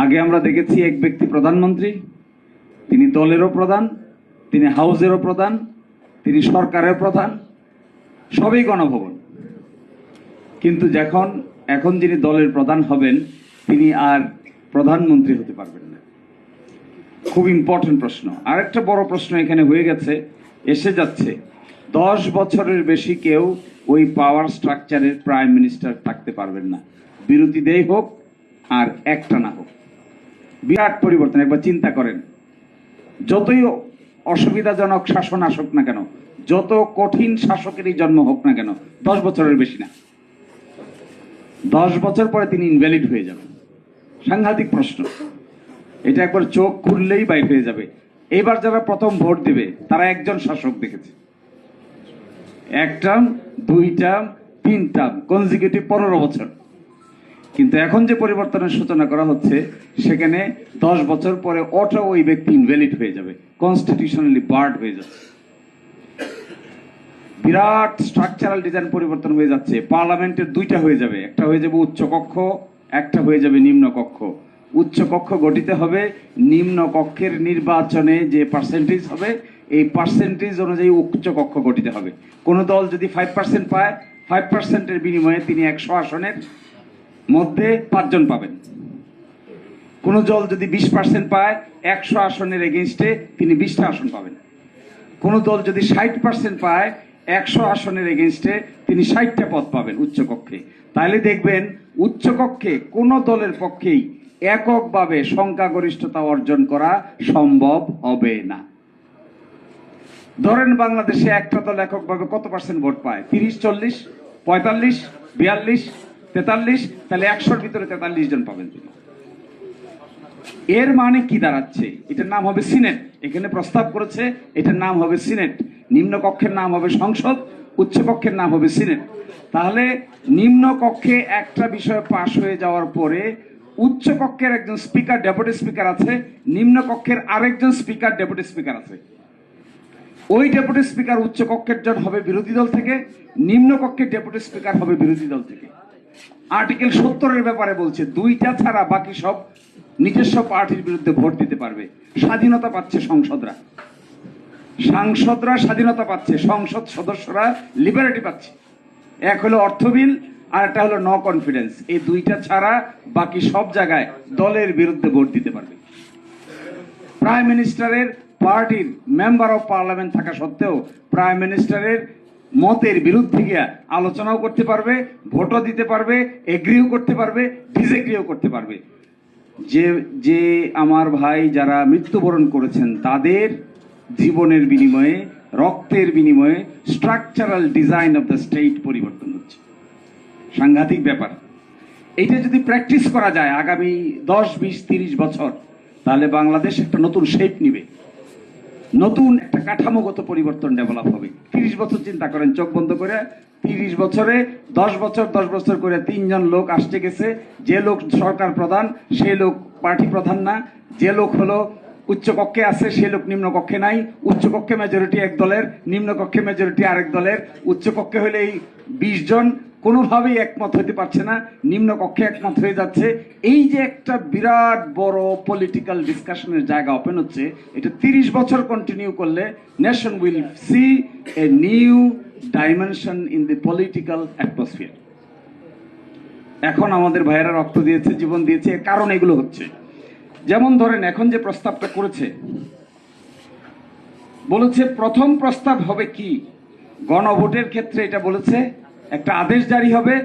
আগে আমরা দেখেছি এক ব্যক্তি প্রধানমন্ত্রী, তিনি দলেরও প্রধান, তিনি হাউসেরও প্রধান, তিনি সরকারের প্রধান, সবই গণভবন। কিন্তু এখন যিনি দলের প্রধান হবেন তিনি আর প্রধানমন্ত্রী হতে পারবেন না। খুব ইম্পর্টেন্ট প্রশ্ন। আরেকটা বড় প্রশ্ন এখানে হয়ে গেছে, এসে যাচ্ছে, 10 বছরের বেশি কেউ ওই পাওয়ার স্ট্রাকচারের প্রাইম মিনিস্টার থাকতে পারবেন না, বিরোধীদেই হোক আর একটা না হোক। বিরাট পরিবর্তন। একবার চিন্তা করেন, যতই অসুবিধাজনক শাসন আসুক না কেন, যত কঠিন শাসকেরই জন্ম হোক না কেন, 10 বছরের বেশি না, 10 বছর পরে তিনি ইনভ্যালিড হয়ে যাবেন। সাংঘাতিক প্রশ্ন। এটা একবার চোখ খুললেই বাইর হয়ে যাবে। এবার যারা প্রথম ভোট দেবে তারা একজন শাসক দেখেছে, 1 টার্ম, 2 টার্ম, 3 টার্ম, কনজিকিউটিভ 15 বছর। কিন্তু এখন যে পরিবর্তনের সূচনা করা হচ্ছে সেখানে 10 বছর পরে অটো ওই ব্যক্তি ইনভ্যালিড হয়ে যাবে, কনস্টিটিউশনালি বার্ড হয়ে যাচ্ছে। বিরাট স্ট্রাকচারাল ডিজাইন পরিবর্তন হয়ে যাচ্ছে। পার্লামেন্টের 2টা হয়ে যাবে, একটা হয়ে যাবে উচ্চ কক্ষ, একটা হয়ে যাবে নিম্ন কক্ষ। উচ্চ কক্ষ গঠিত হবে, নিম্ন কক্ষের নির্বাচনে যে পার্সেন্টেজ হবে এই পার্সেন্টেজ অনুযায়ী উচ্চ কক্ষ গঠিত হবে। কোন দল যদি 5% পায়, 5%-এর বিনিময়ে তিনি 100 আসনের মধ্যে 5 জন পাবেন। কোন দল যদি 20% পায়, 100 আসনের এগেইনস্টে তিনি 20টা আসন পাবেন। কোন দল যদি 60% পায়, 100 আসনের এগেইনস্টে তিনি 60টা পদ পাবেন উচ্চকক্ষে। তাহলে দেখবেন উচ্চকক্ষে কোন দলের পক্ষেই এককভাবে সংখ্যাগরিষ্ঠতা অর্জন করা সম্ভব হবে না। ধরেন বাংলাদেশে একটা দল এককভাবে কত পার্সেন্ট ভোট পায়? 30, 40, 45, 42, 43, তাহলে 100-র ভিতরে 43 জন পাবেন তিনি। এর মানে কি দাঁড়াচ্ছে? এটার নাম হবে সিনেট। এখানে প্রস্তাব করেছে এটার নাম হবে সিনেট। নিম্ন কক্ষের নাম হবে সংসদ, উচ্চ কক্ষের নাম হবে সিনেট। তাহলে নিম্ন কক্ষে একটা বিষয় পাশ হয়ে যাওয়ার পরে উচ্চ কক্ষের একজন স্পিকার, ডেপুটি স্পিকার আছে, নিম্ন কক্ষের আরেকজন স্পিকার, ডেপুটি স্পিকার আছে। ওই ডেপুটি স্পিকার উচ্চ কক্ষের জন হবে বিরোধী দল থেকে, নিম্ন কক্ষের ডেপুটি স্পিকার হবে বিরোধী দল থেকে। আর্টিকেল 70-এর ব্যাপারে বলছে 2টা ছাড়া বাকি সব নিজস্ব পার্টির বিরুদ্ধে ভোট দিতে পারবে। স্বাধীনতা পাচ্ছে সাংসদরা স্বাধীনতা পাচ্ছে, সংসদ সদস্যরা লিবারেটি পাচ্ছে। এক হলো অর্থ বিল, আর একটা হলো নো কনফিডেন্স। এই 2টা ছাড়া বাকি সব জায়গায় দলের বিরুদ্ধে ভোট দিতে পারবে। প্রাইম মিনিস্টারের পার্টির মেম্বার অফ পার্লামেন্ট থাকা সত্ত্বেও প্রাইম মিনিস্টারের মতের বিরুদ্ধে গিয়া আলোচনাও করতে পারবে, ভোটও দিতে পারবে, এগ্রিও করতে পারবে, ডিসএগ্রিও করতে পারবে। যে আমার ভাই যারা মৃত্যুবরণ করেছেন তাদের জীবনের বিনিময়ে, রক্তের বিনিময়ে structural design of the state পরিবর্তন হচ্ছে। সাংঘাতিক ব্যাপার। এইটা যদি প্র্যাকটিস করা যায় আগামী 10, 20, 30 বছর, তাহলে বাংলাদেশ একটা নতুন শেপ নিবে, নতুন একটা কাঠামোগত পরিবর্তন ডেভেলপ হবে। 30 বছর চিন্তা করেন, চোখ বন্ধ করে 30 বছরে 10 বছর করে 3 জন লোক আসছে গেছে। যে লোক সরকার প্রধান সে লোক পার্টি প্রধান না, যে লোক হলো উচ্চ কক্ষে আছে সে লোক নিম্ন কক্ষে নাই। উচ্চ কক্ষে মেজরিটি এক দলের, নিম্ন কক্ষে মেজরিটি আরেক দলের। উচ্চ কক্ষে হলে এই 20 জন কোনোভাবেই একমত হতে পারছে না, নিম্ন কক্ষে একমত হয়ে যাচ্ছে। এই যে একটা বিরাট বড় পলিটিক্যাল ডিসকাশনের জায়গা ওপেন হচ্ছে, এটা 30 বছর কন্টিনিউ করলে nation will see a new dimension in the political atmosphere. এখন আমাদের ভাইয়েরা রক্ত দিয়েছে, জীবন দিয়েছে, এর কারণ এগুলো হচ্ছে। যেমন ধরেন এখন যে প্রস্তাবটা করেছে, বলেছে প্রথম প্রস্তাব হবে কি, গণভোটের ক্ষেত্রে এটা বলেছে একটা আদেশ জারি হবে।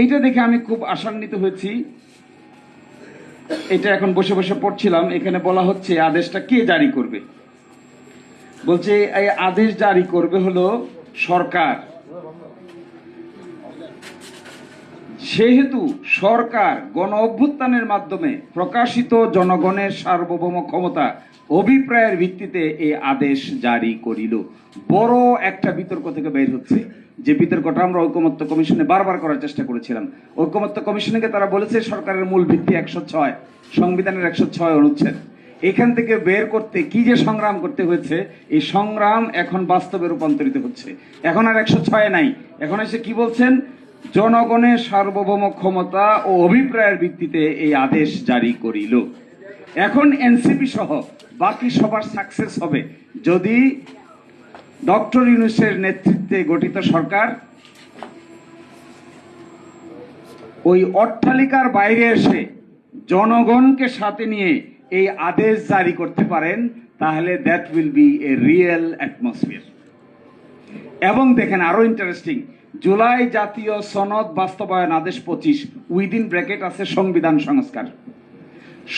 এইটা দেখে আমি খুব আশান্বিত হয়েছি। এটা এখন বসে বসে পড়ছিলাম, এখানে বলা হচ্ছে আদেশটা কে জারি করবে। বলছে এই আদেশ জারি করবে হলো সরকার। সেহেতু সরকার গণ অভ্যুত্থানের মাধ্যমে প্রকাশিত জনগণের সার্বভৌম ক্ষমতা অভিপ্রায়ের ভিত্তিতে এই আদেশ জারি করিল। বড় একটা বিতর্ক থেকে বের হচ্ছে, যে বিতর্কটা আমরা ঐকমত্য কমিশনে বারবার করার চেষ্টা করেছিলাম। ঐকমত্য কমিশনকে তারা বলেছে সরকারের মূল ভিত্তি 106, সংবিধানের 106 অনুচ্ছেদ। এখান থেকে বের করতে কি যে সংগ্রাম করতে হয়েছে, এই সংগ্রাম এখন বাস্তবে রূপান্তরিত হচ্ছে। এখন আর 106 নাই, এখন এসে কি বলছেন, জনগণের সার্বভৌম ক্ষমতা ও অভিপ্রায়ের ভিত্তিতে এই আদেশ জারি করিল। এখন এনসিপি সহ বাকি সবার সাকসেস হবে যদি ডক্টর ইউনূসের নেতৃত্বে গঠিত সরকার ওই অট্টালিকার বাইরে এসে জনগণকে সাথে নিয়ে এই আদেশ জারি করতে পারেন, তাহলে that will B A real atmosphere. এবং দেখেন আরো ইন্টারেস্টিং, জুলাই জাতীয় সনদ বাস্তবায়ন আদেশ 25 উইদিন ব্র্যাকেট আছে সংবিধান সংস্কার।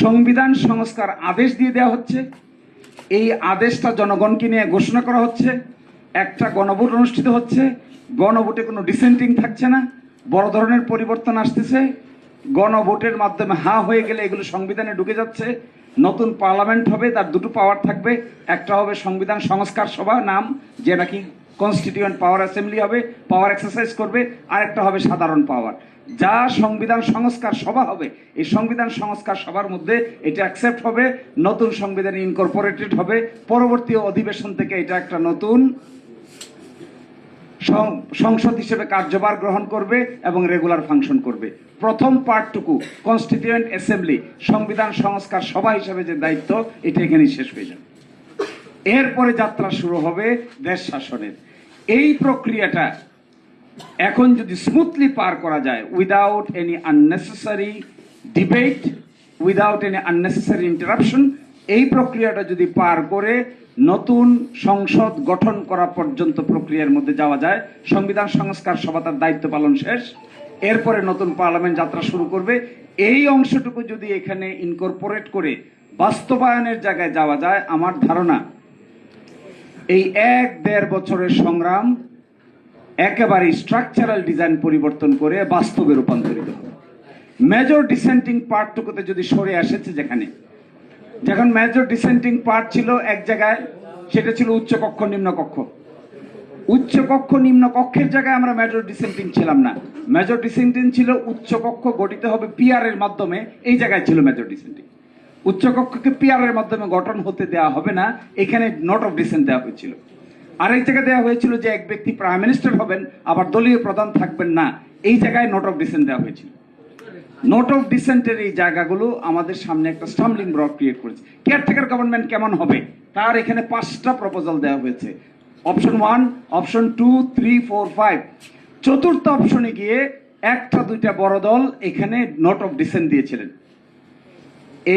সংবিধান সংস্কার আদেশ দিয়ে দেওয়া হচ্ছে, এই আদেশটা জনগণকে নিয়ে ঘোষণা করা হচ্ছে, একটা গণভোট অনুষ্ঠিত হচ্ছে, গণভোটে কোনো ডিসেন্টিং থাকছে না, বড় ধরনের পরিবর্তন আসতেছে, গণভোটের মাধ্যমে হয়ে গেলে এগুলো সংবিধানে ঢুকে যাচ্ছে, নতুন পার্লামেন্ট হবে, তার দুটো পাওয়ার থাকবে, একটা হবে সংবিধান সংস্কার সভা নাম, যে নাকি কনস্টিটিউয়েন্ট পাওয়ার অ্যাসেম্বলি হবে, পাওয়ার এক্সারসাইজ করবে, আর একটা হবে সাধারণ পাওয়ার। যা সংবিধান সংস্কার সভা হবে, এই সংবিধান সংস্কার সভার মধ্যে এটা অ্যাকসেপ্ট হবে, নতুন সংবিধানে ইনকর্পোরেটেড হবে, পরবর্তী অধিবেশন থেকে এটা একটা নতুন সংসদ হিসেবে কার্যভার গ্রহণ করবে এবং রেগুলার ফাংশন করবে। প্রথম পার্টটুকু কনস্টিটিউয়েন্ট অ্যাসেম্বলি সংবিধান সংস্কার সভা হিসেবে যে দায়িত্ব, এটা এখানেই শেষ হয়ে যাবে। এরপরে যাত্রা শুরু হবে দেশ শাসনের। এই প্রক্রিয়াটা এখন যদি স্মুথলি পার করা যায়, without any unnecessary debate, without any unnecessary interruption, এই প্রক্রিয়াটা যদি পার করে নতুন সংসদ গঠন করা পর্যন্ত প্রক্রিয়ার মধ্যে যাওয়া যায়, সংবিধান সংস্কার সভা তার দায়িত্ব পালন শেষ, এরপরে নতুন পার্লামেন্ট যাত্রা শুরু করবে। এই অংশটুকু যদি এখানে ইনকর্পোরেট করে বাস্তবায়নের জায়গায় যাওয়া যায়, আমার ধারণা এই 1-1.5 বছরের সংগ্রাম একেবারে স্ট্রাকচারাল ডিজাইন পরিবর্তন করে বাস্তবে রূপান্তরিত হবে। মেজর ডিসেন্টিং পার্টটুকুতে যদি সরে আসেছে, যখন মেজর ডিসেন্টিং পার্ট ছিল এক জায়গায়, সেটা ছিল উচ্চকক্ষ নিম্নকক্ষ। উচ্চকক্ষ নিম্নকক্ষের জায়গায় আমরা মেজর ডিসেন্টিং ছিলাম না, মেজর ডিসেন্টিং ছিল উচ্চকক্ষ গঠিত হবে পিআর এর মাধ্যমে, এই জায়গায় ছিল মেজর ডিসেন্টিং। উচ্চকক্ষকে পিআর এর মাধ্যমে গঠন হতে দেওয়া হবে না, এখানে নোট অফ ডিসেন্ট দেওয়া হয়েছিল। আরেক জায়গায় দেওয়া হয়েছিল যে এক ব্যক্তি প্রাইম মিনিস্টার হবেন, আবার দলীয় প্রধান থাকবেন না, এই জায়গায় নোট অফ ডিসেন্ট দেওয়া হয়েছিল। নোট অফ ডিসেন্টের এই জায়গাগুলো আমাদের সামনে একটা স্টাম্বলিং ব্লক ক্রিয়েট করেছে। কেয়ারটেকার গভর্নমেন্ট কেমন হবে তার এখানে 5টা প্রপোজাল দেওয়া হয়েছে, অপশন 1, অপশন 2, 3, 4, 5। চতুর্থ অপশনে গিয়ে 1-2টা বড় দল এখানে নোট অফ ডিসেন্ট দিয়েছিলেন,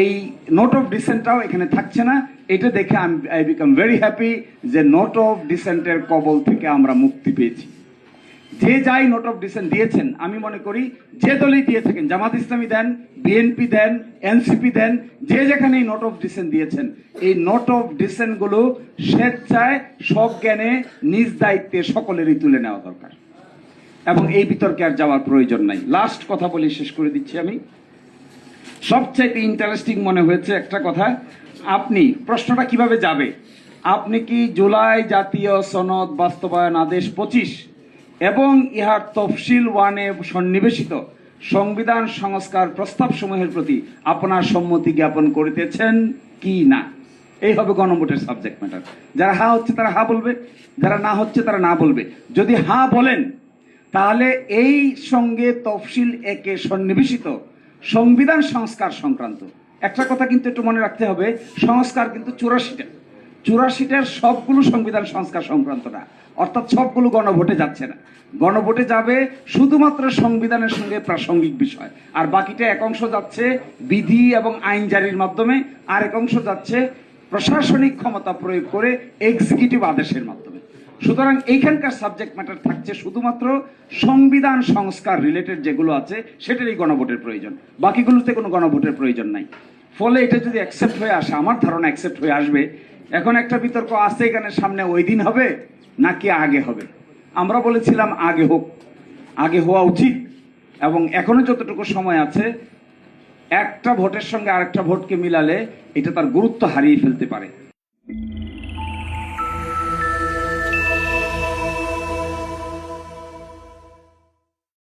এই নোট অফ ডিসেন্টটাও এখানে থাকছে না। এটা দেখে আই বিকাম ভেরি হ্যাপি যে নোট অফ ডিসেন্টের কবল থেকে আমরা মুক্তি পেয়েছি। যে যাই নোট অফ ডিসেন্ট দিয়েছেন, আমি মনে করি যে দলই দিয়ে থাকেন, জামাত ইসলামী দেন, বিএনপি দেন, এনসিপি দেন, যে যেখানে নোট অফ ডিসেন্ট দিয়েছেন, এই নোট অফ ডিসেন্ট গুলো স্বেচ্ছায় সজ্ঞানে নিজ দায়িত্বে সকলেরই তুলে নেওয়া দরকার এবং এই বিতর্কে আর যাওয়ার প্রয়োজন নাই। লাস্ট কথা বলে শেষ করে দিচ্ছি আমি। সবচেয়ে ইন্টারেস্টিং মনে হয়েছে একটা কথা, আপনি প্রশ্নটা কিভাবে যাবে, আপনি কি জুলাই জাতীয় সনদ বাস্তবায়ন আদেশ 25 এবং ইহার তফসিল 1-এ সন্নিবেশিত সংবিধান সংস্কার প্রস্তাব সমূহের প্রতি আপনার সম্মতি জ্ঞাপন করিতেছেন কি না? এই হবে গণভোটের সাবজেক্ট ম্যাটার। যারা হা হচ্ছে তারা হা বলবে, যারা না হচ্ছে তারা না বলবে। যদি হা বলেন তাহলে এই সঙ্গে তফসিল 1-এ সন্নিবেশিত সংবিধান সংস্কার সংক্রান্ত একটা কথা কিন্তু একটু মনে রাখতে হবে, সংস্কার কিন্তু 84টার সবগুলো সংবিধান সংস্কার সংক্রান্ত না, অর্থাৎ সবগুলো গণভোটে যাচ্ছে না। গণভোটে যাবে শুধুমাত্র সংবিধানের সঙ্গে প্রাসঙ্গিক বিষয়, আর বাকিটা এক অংশ যাচ্ছে বিধি এবং আইন জারির মাধ্যমে, আর এক অংশ যাচ্ছে প্রশাসনিক ক্ষমতা প্রয়োগ করে এক্সিকিউটিভ আদেশের মাধ্যমে। সুতরাং এইখানকার সাবজেক্ট ম্যাটার থাকছে শুধুমাত্র সংবিধান সংস্কার রিলেটেড যেগুলো আছে সেটারই গণভোটের প্রয়োজন, বাকিগুলোতে কোনো গণভোটের প্রয়োজন নাই। ফলে এটা যদি অ্যাকসেপ্ট হয়ে আসে, আমার ধারণা অ্যাকসেপ্ট হয়ে আসবে। এখন একটা বিতর্ক আছে এখানে, সামনে ওই দিন হবে নাকি আগে হবে। আমরা বলেছিলাম আগে হোক, আগে হওয়া উচিত, এবং এখনো যতটুকু সময় আছে একটা ভোটের সঙ্গে আরেকটা ভোটকে মিলালে এটা তার গুরুত্ব হারিয়ে ফেলতে পারে।